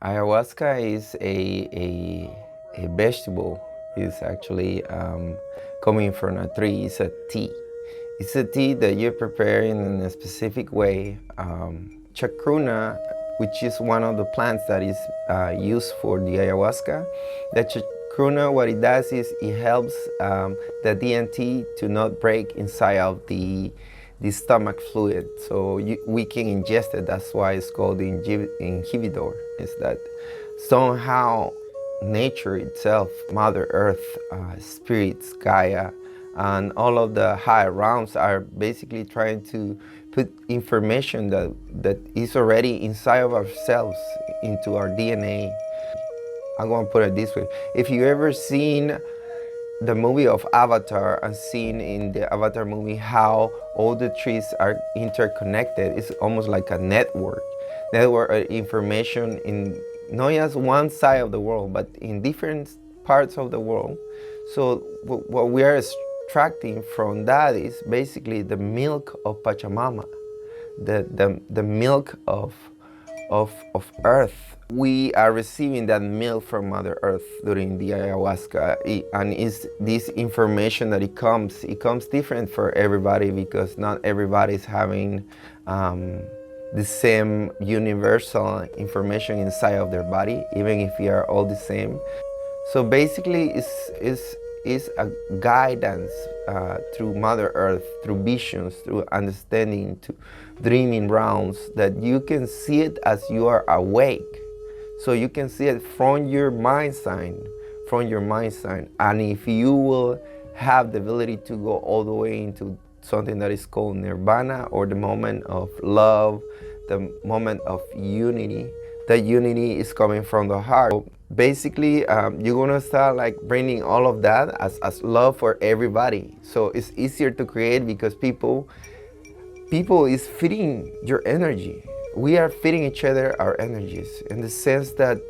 Ayahuasca is a vegetable. It's actually coming from a tree. It's a tea. It's a tea that you prepare in a specific way. Chacruna, which is one of the plants that is used for the ayahuasca. The chacruna, what it does is it helps the DMT to not break inside of the stomach fluid, so we can ingest it. That's why it's called the inhibitor. Is that somehow nature itself, Mother Earth, spirits, Gaia, and all of the higher realms are basically trying to put information that is already inside of ourselves into our DNA. I'm going to put it this way. If you ever seen the movie of Avatar and seen in the Avatar movie how all the trees are interconnected, it's almost like a network of information in not just one side of the world, but in different parts of the world. So what we are extracting from that is basically the milk of Pachamama, the milk of Earth. We are receiving that milk from Mother Earth during the ayahuasca, and is this information that it comes different for everybody, because not everybody is having the same universal information inside of their body, even if we are all the same. So basically is a guidance through Mother Earth, through visions, through understanding, to dreaming rounds, that you can see it as you are awake. So you can see it from your mind sign, And if you will have the ability to go all the way into something that is called nirvana, or the moment of love, the moment of unity, that unity is coming from the heart. So basically, you're gonna start like bringing all of that as love for everybody. So it's easier to create because people is feeding your energy. We are feeding each other our energies, in the sense that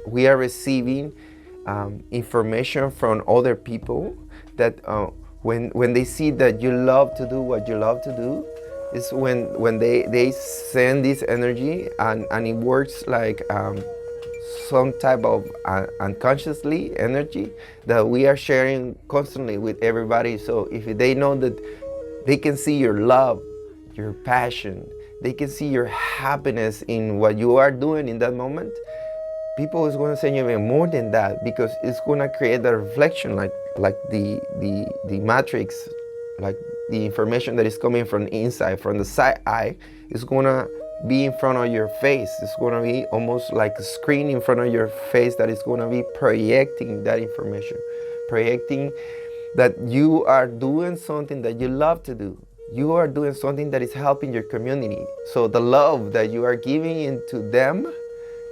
we are receiving information from other people, that when they see that you love to do what you love to do, is when they send this energy, and it works like some type of unconsciously energy that we are sharing constantly with everybody. So if they know that they can see your love, your passion, they can see your happiness in what you are doing in that moment, people is going to send you even more than that, because it's going to create a reflection, like the matrix, like the information that is coming from the inside, from the side eye, is going to be in front of your face. It's going to be almost like a screen in front of your face that is going to be projecting that information, projecting that you are doing something that you love to do. You are doing something that is helping your community. So the love that you are giving into them,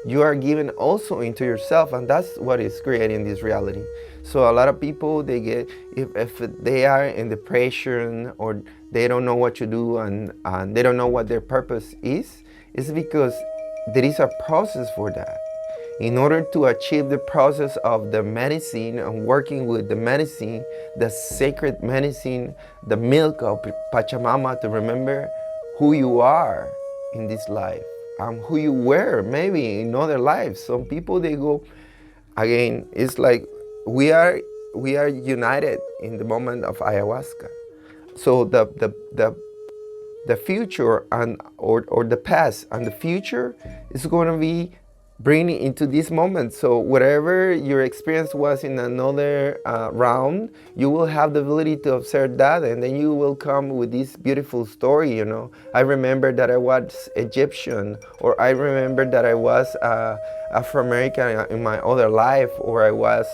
you are giving also into yourself, and that's what is creating this reality. So a lot of people, they get, if they are in depression, or they don't know what to do, and they don't know what their purpose is, it's because there is a process for that. In order to achieve the process of the medicine and working with the medicine, the sacred medicine, the milk of Pachamama, to remember who you are in this life, who you were maybe in other lives. Some people, they go, again, it's like we are united in the moment of ayahuasca. So the future or the past and the future is going to be bring it into this moment. So whatever your experience was in another round, you will have the ability to observe that, and then you will come with this beautiful story, you know. I remember that I was Egyptian, or I remember that I was Afro-American in my other life, or I was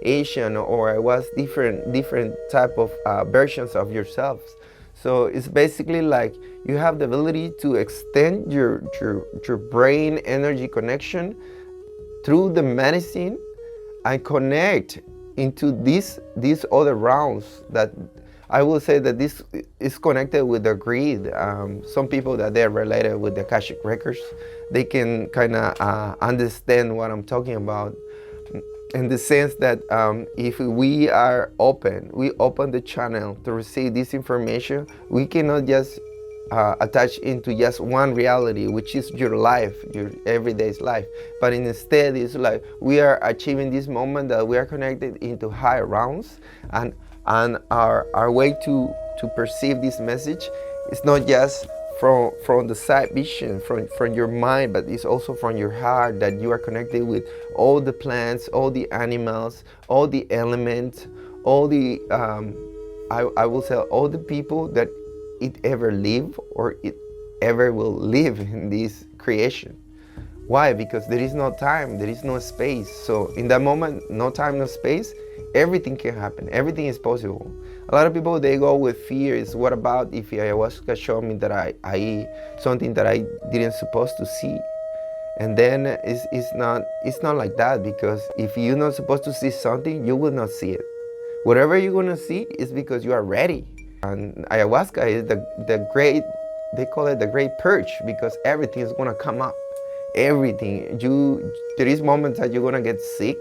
Asian, or I was different type of versions of yourselves. So it's basically like you have the ability to extend your brain energy connection through the medicine, and connect into these other rounds. That I will say that this is connected with the greed. Some people that they're related with the Akashic records, they can kind of understand what I'm talking about, in the sense that if we are open, we open the channel to receive this information, we cannot just attached into just one reality, which is your life, your everyday's life. But instead, it's like we are achieving this moment that we are connected into higher realms, and our way to perceive this message is not just from the side vision, from your mind, but it's also from your heart, that you are connected with all the plants, all the animals, all the elements, all the I will say all the people that it ever live or it ever will live in this creation. Why? Because there is no time, there is no space. So in that moment, no time, no space, everything can happen. Everything is possible. A lot of people, they go with fears. What about if ayahuasca showed me that I something that I didn't supposed to see? And then it's not like that, because if you're not supposed to see something, you will not see it. Whatever you're gonna see is because you are ready. And ayahuasca is the great, they call it the great purge, because everything is gonna come up. Everything. There is moments that you're gonna get sick,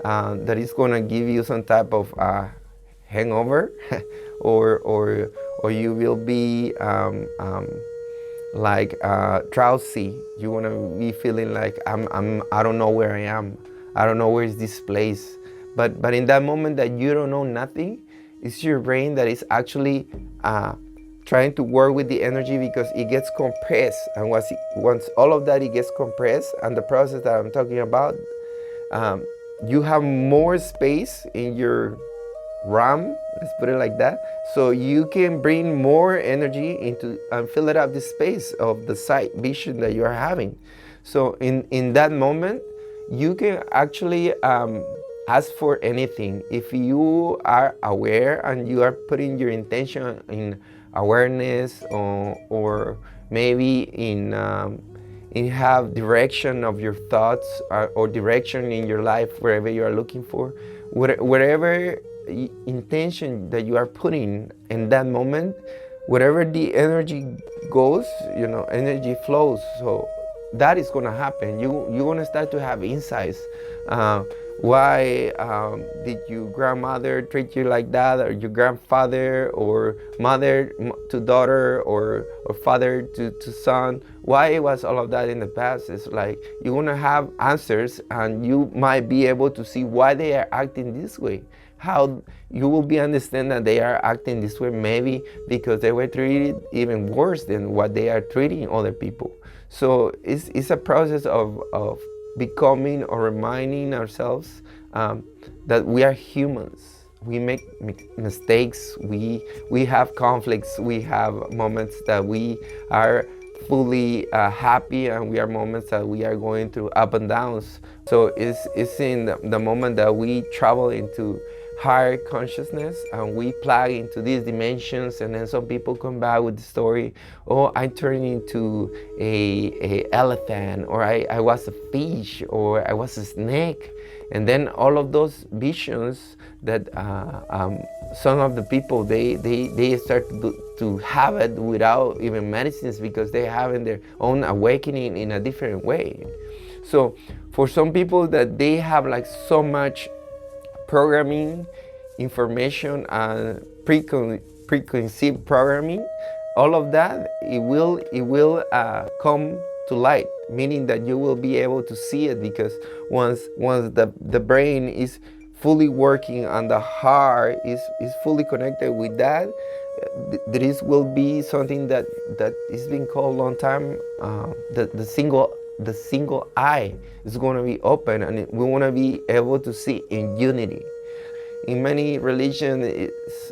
that is gonna give you some type of hangover, or you will be like drowsy. You wanna be feeling like I don't know where I am. I don't know where is this place. But in that moment that you don't know nothing, it's your brain that is actually trying to work with the energy, because it gets compressed. And once all of that it gets compressed, and the process that I'm talking about, you have more space in your RAM, let's put it like that, so you can bring more energy into and fill it up the space of the sight vision that you are having. So in that moment, you can actually ask for anything. If you are aware and you are putting your intention in awareness, or maybe in have direction of your thoughts, or direction in your life, wherever you are looking for, wherever intention that you are putting in that moment, wherever the energy goes, energy flows. So that is going to happen. You're going to start to have insights. Why did your grandmother treat you like that, or your grandfather, or mother to daughter, or father to son? Why was all of that in the past? It's like you're going to have answers, and you might be able to see why they are acting this way. How you will be understand that they are acting this way, maybe because they were treated even worse than what they are treating other people. So it's a process of becoming or reminding ourselves that we are humans. We make mistakes, we have conflicts, we have moments that we are fully happy, and we are moments that we are going through up and downs. So it's in the moment that we travel into higher consciousness, and we plug into these dimensions, and then some people come back with the story, oh, I turned into a elephant, or I was a fish, or I was a snake. And then all of those visions that some of the people, they start to have it without even medicines, because they have their own awakening in a different way. So for some people that they have like so much programming, information, and preconceived programming, all of that, it will come to light, meaning that you will be able to see it, because once the brain is fully working and the heart is fully connected with that, there will be something that is being called a long time, the single eye is going to be open, and we want to be able to see in unity. In many religions,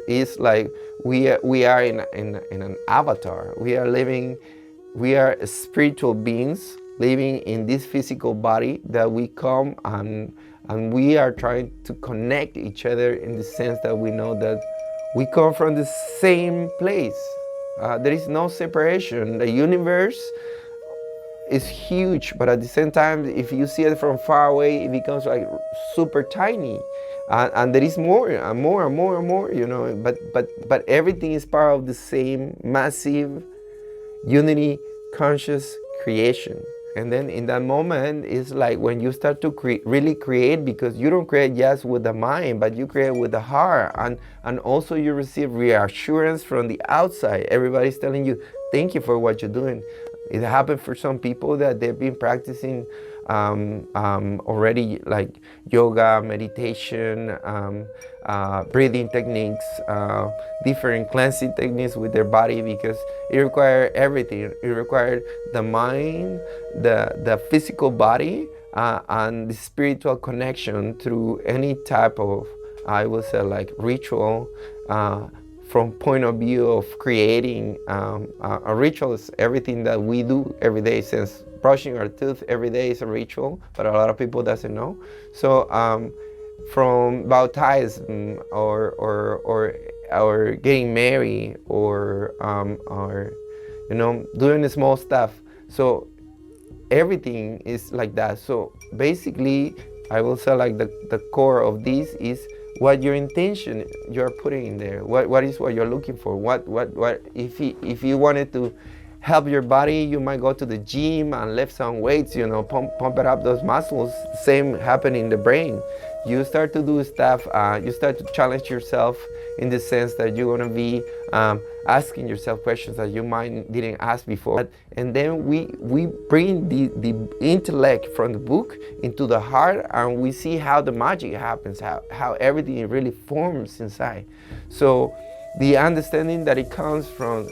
it's like we are in an avatar. We are spiritual beings living in this physical body, that we come and we are trying to connect each other, in the sense that we know that we come from the same place. There is no separation. The universe is huge, but at the same time, if you see it from far away, it becomes like super tiny, and there is more and more and more and more, but everything is part of the same massive unity conscious creation. And then in that moment, it's like when you start to really create, because you don't create just with the mind, but you create with the heart, and also you receive reassurance from the outside. Everybody's telling you, thank you for what you're doing. It happened for some people that they've been practicing already, like yoga, meditation, breathing techniques, different cleansing techniques with their body, because it required everything. It required the mind, the physical body, and the spiritual connection through any type of, I would say, like ritual. From point of view of creating a ritual is everything that we do every day, since brushing our teeth every day is a ritual, but a lot of people doesn't know. So from baptism or getting married or doing the small stuff. So everything is like that. So basically, I will say like the core of this is what your intention you're putting in there. What is what you're looking for? What if you wanted to help your body, you might go to the gym and lift some weights, pump it up those muscles. Same happen in the brain. You start to do stuff, you start to challenge yourself in the sense that you're gonna be asking yourself questions that you might didn't ask before. And then we bring the intellect from the book into the heart, and we see how the magic happens, how everything really forms inside. So the understanding that it comes from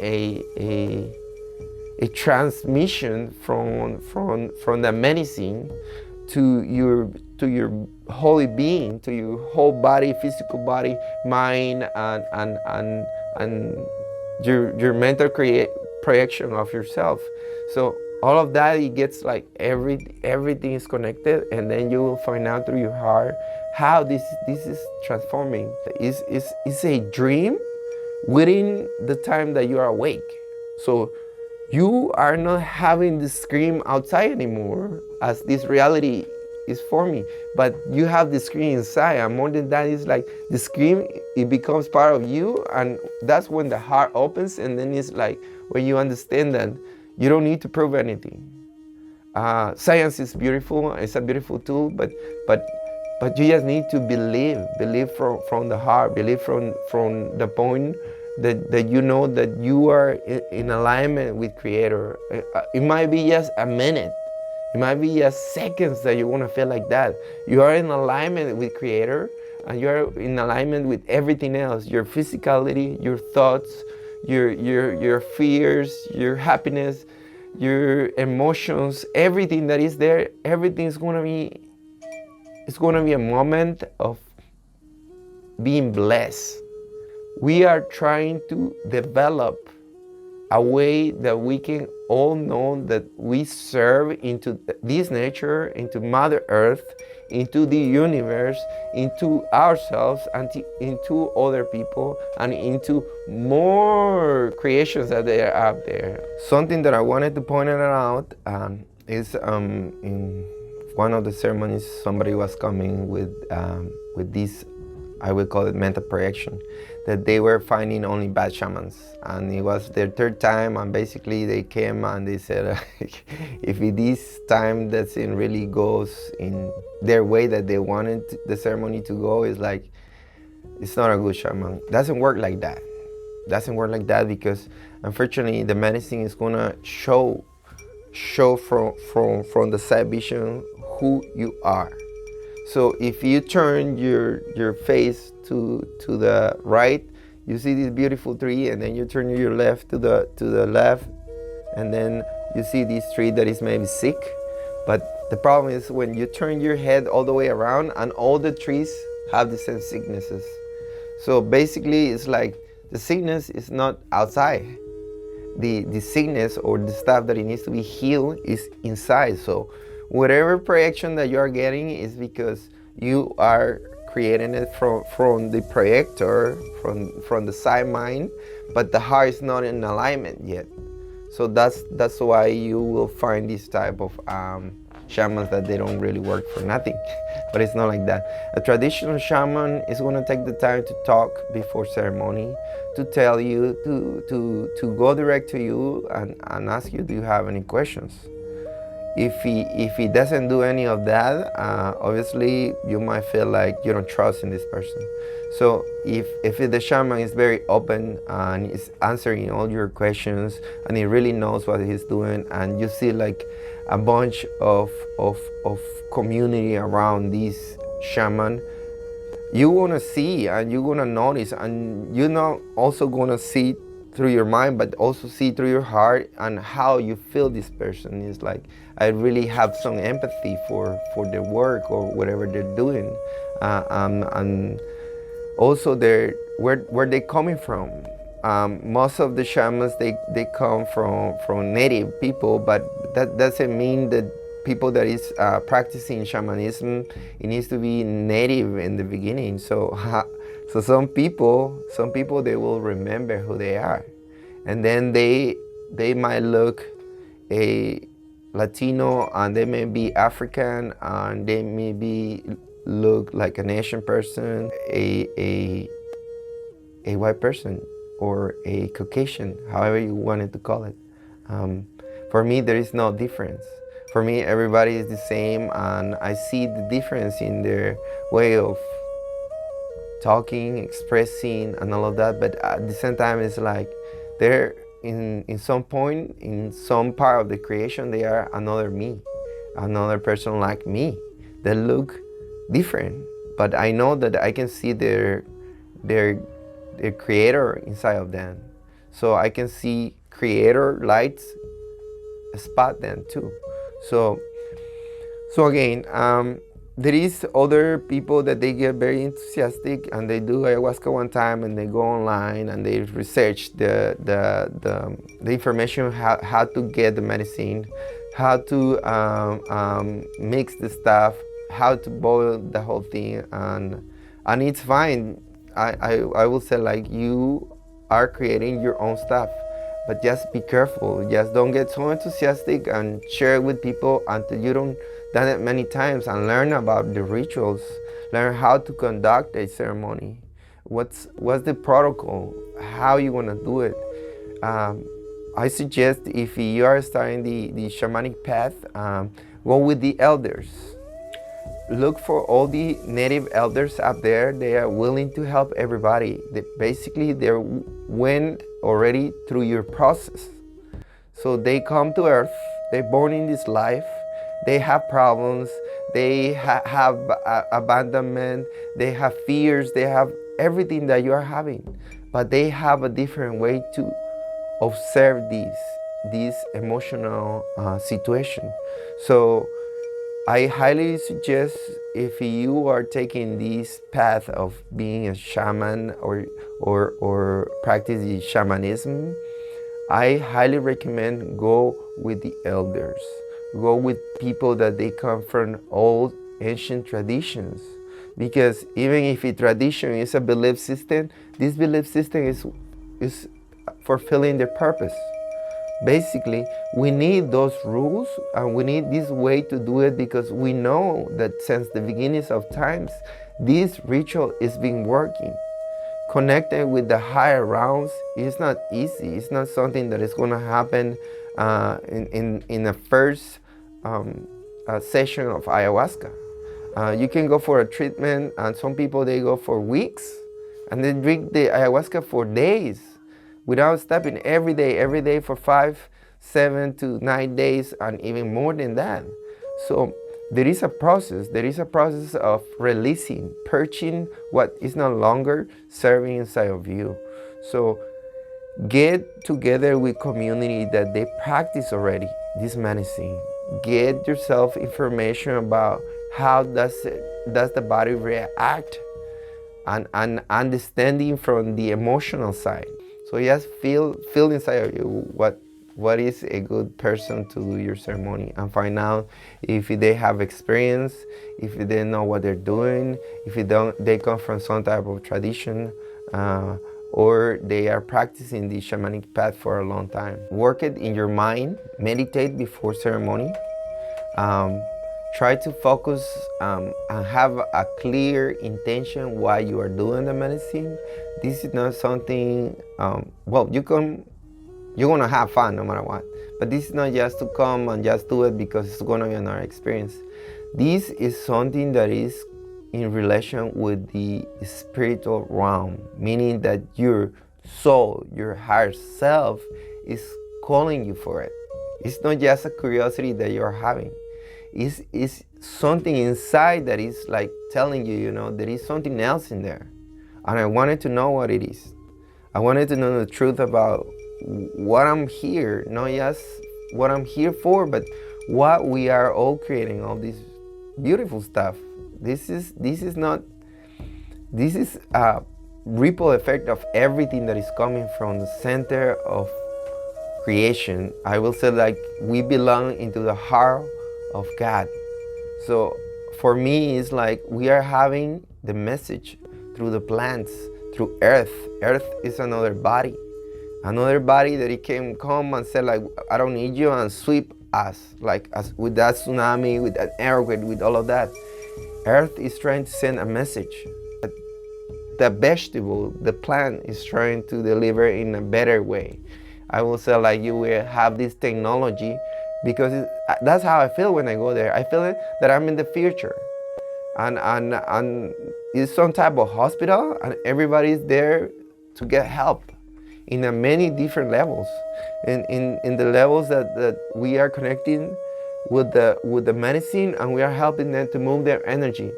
a transmission from the medicine to your holy being, to your whole body, physical body, mind, and your mental projection of yourself. So all of that, it gets like everything is connected, and then you will find out through your heart how this is transforming. It's a dream within the time that you are awake. So you are not having the scream outside anymore as this reality is forming, but you have the scream inside, and more than that, is like the scream, it becomes part of you, and that's when the heart opens, and then it's like when you understand that you don't need to prove anything. Science is beautiful, it's a beautiful tool, but you just need to believe from the heart, believe from the point that you know that you are in alignment with Creator. It might be just a minute, it might be just seconds that you want to feel like that. You are in alignment with Creator, and you are in alignment with everything else, your physicality, your thoughts, your fears, your happiness, your emotions, everything that is there. Everything is going to be, it's going to be a moment of being blessed. We are trying to develop a way that we can all know that we serve into this nature, into Mother Earth, into the universe, into ourselves, and into other people, and into more creations that they are out there. Something that I wanted to point out is in one of the ceremonies, somebody was coming with this, I would call it mental projection, that they were finding only bad shamans, and it was their third time, and basically they came and they said if this time doesn't really goes in their way that they wanted the ceremony to go, is like, it's not a good shaman. Doesn't work like that. Doesn't work like that, because unfortunately the medicine is gonna show from the side vision who you are. So if you turn your face to the right, you see this beautiful tree, and then you turn your left to the left, and then you see this tree that is maybe sick. But the problem is when you turn your head all the way around, and all the trees have the same sicknesses. So basically, it's like the sickness is not outside. The sickness or the stuff that it needs to be healed is inside. So whatever projection that you are getting is because you are creating it from the projector, from the side mind, but the heart is not in alignment yet. So that's why you will find this type of shamans that they don't really work for nothing. But it's not like that. A traditional shaman is going to take the time to talk before ceremony, to tell you, to go direct to you and ask you, do you have any questions? If he doesn't do any of that, obviously you might feel like you don't trust in this person. So if the shaman is very open and is answering all your questions and he really knows what he's doing, and you see like a bunch of community around this shaman, you're gonna see and you're gonna notice, and you're not also gonna see through your mind, but also see through your heart and how you feel this person is like. I really have some empathy for their work or whatever they're doing, and also where they coming from. Most of the shamans they come from native people, but that doesn't mean that people that is practicing shamanism, it needs to be native in the beginning. So some people they will remember who they are, and then they might look a Latino, and they may be African, and they may be look like an Asian person, a white person, or a Caucasian, however you wanted to call it. For me, there is no difference. For me, everybody is the same, and I see the difference in their way of talking, expressing, and all of that. But at the same time, it's like they're in some point, in some part of the creation, they are another me, another person like me. They look different, but I know that I can see their creator inside of them. So I can see creator lights spot them too. So again, there is other people that they get very enthusiastic and they do ayahuasca one time and they go online and they research the information, how to get the medicine, how to mix the stuff, how to boil the whole thing, and it's fine. I will say, like, you are creating your own stuff, but just be careful. Just don't get so enthusiastic and share it with people until you don't done it many times, and learn about the rituals, learn how to conduct a ceremony, what's the protocol, how you want to do it. I suggest if you are starting the shamanic path, go with the elders. Look for all the native elders up there. They are willing to help everybody. They went already through your process. So they come to earth, they're born in this life, they have problems, they have abandonment, they have fears, they have everything that you are having. But they have a different way to observe this emotional situation. So I highly suggest, if you are taking this path of being a shaman or practicing shamanism, I highly recommend go with the elders. Go with people that they come from old ancient traditions. Because even if a tradition is a belief system, this belief system is fulfilling their purpose. Basically, we need those rules and we need this way to do it, because we know that since the beginnings of times, this ritual is been working. Connecting with the higher realms is not easy. It's not something that is going to happen in the first session of ayahuasca. You can go for a treatment, and some people, they go for weeks, and they drink the ayahuasca for days without stopping, every day for 5, 7 to 9 days, and even more than that. So there is a process of releasing, purging what is no longer serving inside of you. So get together with community that they practice already this medicine. Get yourself information about how does the body react, and understanding from the emotional side. So just feel inside of you what is a good person to do your ceremony, and find out if they have experience, if they know what they're doing, if they come from some type of tradition, or they are practicing the shamanic path for a long time. Work it in your mind, meditate before ceremony. Try to focus and have a clear intention why you are doing the medicine. This is not something, you can You're gonna have fun no matter what. But this is not just to come and just do it because it's gonna be another experience. This is something that is in relation with the spiritual realm, meaning that your soul, your higher self, is calling you for it. It's not just a curiosity that you're having. It's something inside that is like telling you, there is something else in there. And I wanted to know what it is. I wanted to know the truth about what I'm here, not just what I'm here for, but what we are all creating, all this beautiful stuff. This is a ripple effect of everything that is coming from the center of creation. I will say, like, we belong into the heart of God. So for me, it's like we are having the message through the plants, through earth. Earth is another body that it can come and say, like, I don't need you, and sweep us, like, as with that tsunami, with that earthquake, with all of that. Earth is trying to send a message. The vegetable, the plant, is trying to deliver in a better way. I will say, like, you will have this technology, because that's how I feel when I go there. I feel it that I'm in the future, and it's some type of hospital, and everybody's there to get help in many different levels, in the levels that we are connecting with the medicine, and we are helping them to move their energy.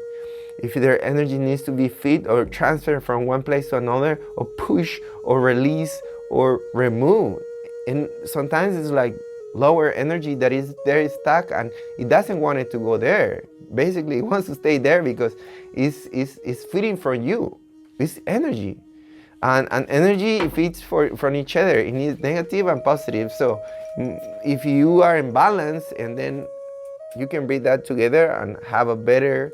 If their energy needs to be fit or transferred from one place to another, or push or release or remove. And sometimes it's like lower energy that is there, stuck, and it doesn't want it to go there. Basically, it wants to stay there because it's feeding from you. It's energy. And energy feeds from each other. It needs negative and positive. So if you are in balance, and then you can bring that together and have a better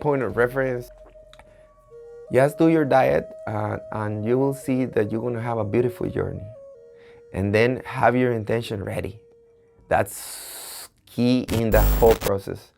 point of reference. Just do your diet, and you will see that you're going to have a beautiful journey. And then have your intention ready. That's key in the whole process.